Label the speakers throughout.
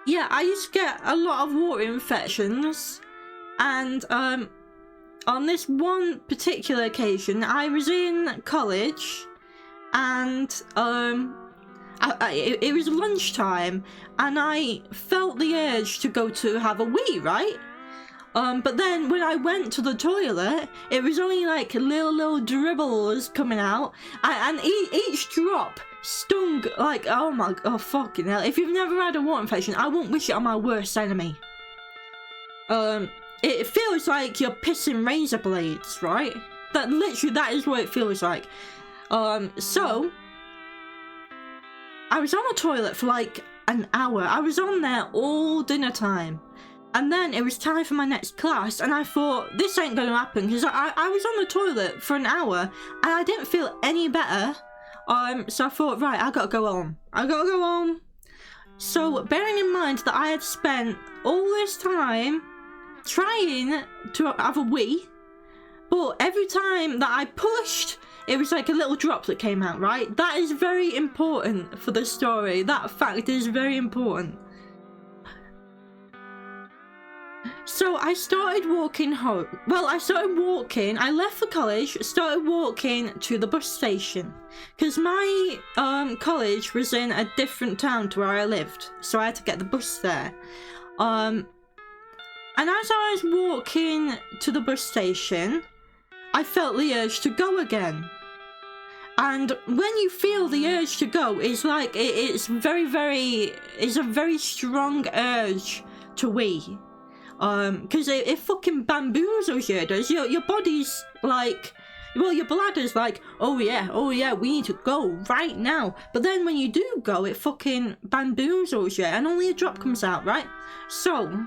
Speaker 1: yeah, I used to get a lot of water infections, and on this one particular occasion, I was in college, and it was lunchtime, and I felt the urge to go to have a wee, right? But then when I went to the toilet, it was only like little dribbles coming out, and each drop stung like, oh fucking hell. If you've never had a water infection, I won't wish it on my worst enemy. It feels like you're pissing razor blades, right? That is what it feels like. So I was on the toilet for like an hour. I was on there all dinner time. And then it was time for my next class, and I thought, this ain't gonna happen, because I was on the toilet for an hour, and I didn't feel any better. So I thought, right, I gotta go home. So, bearing in mind that I had spent all this time trying to have a wee, but every time that I pushed, it was like a little drop that came out, right? That is very important for the story. That fact is very important. So I started walking home. Well, I left for college, started walking to the bus station. Because my college was in a different town to where I lived. So I had to get the bus there. And as I was walking to the bus station, I felt the urge to go again. And when you feel the urge to go, it's like, it's a very strong urge to wee. Because it fucking bamboozles you, it does. Your body's like, well, your bladder's like, oh yeah, we need to go right now. But then when you do go, it fucking bamboozles you, and only a drop comes out, right? So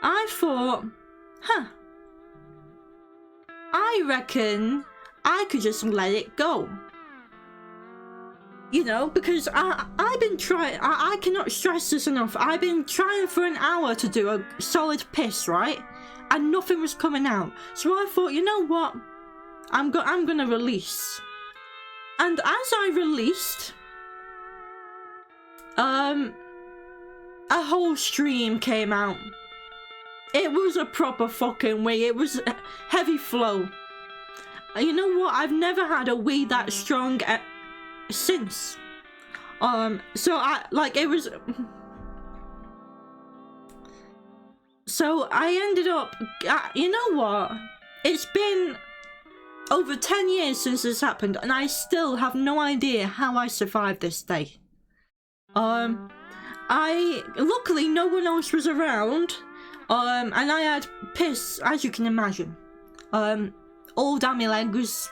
Speaker 1: I thought, I reckon I could just let it go. You know, because I've been trying, I cannot stress this enough. I've been trying for an hour to do a solid piss, right? And nothing was coming out. So I thought, you know what? I'm gonna release. And as I released, a whole stream came out. It was a proper fucking wee. It was a heavy flow. You know what? I've never had a wee that strong since. So I ended up, you know what? It's been over 10 years since this happened, and I still have no idea how I survived this day. Luckily no one else was around, and I had piss, as you can imagine, all down my legs.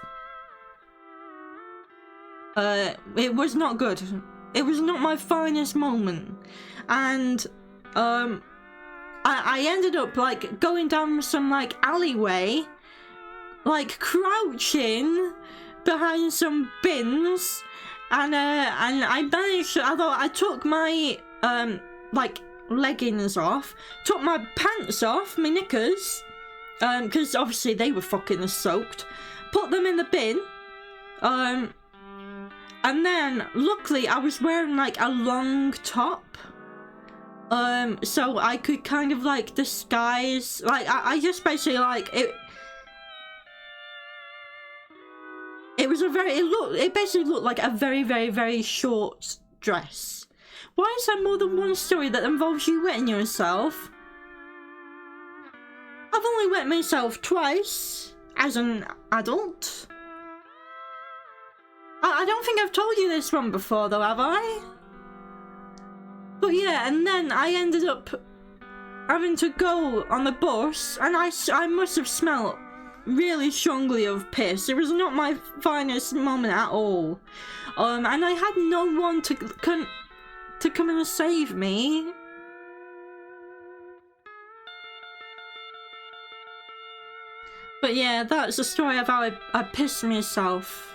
Speaker 1: It was not good. It was not my finest moment. And I ended up like going down some like alleyway, like crouching behind some bins, and I managed to, I took my like leggings off, took my pants off, my knickers, because obviously they were fucking soaked, put them in the bin, and then, luckily, I was wearing, like, a long top. So I could kind of, like, disguise... Like, I just basically, like, it was a very... It basically looked like a very short dress. Why is there more than one story that involves you wetting yourself? I've only wet myself twice, as an adult. I don't think I've told you this one before though, have I? But yeah, and then I ended up having to go on the bus, and I must have smelt really strongly of piss. It was not my finest moment at all. And I had no one to come and save me. But yeah, that's the story of how I pissed myself.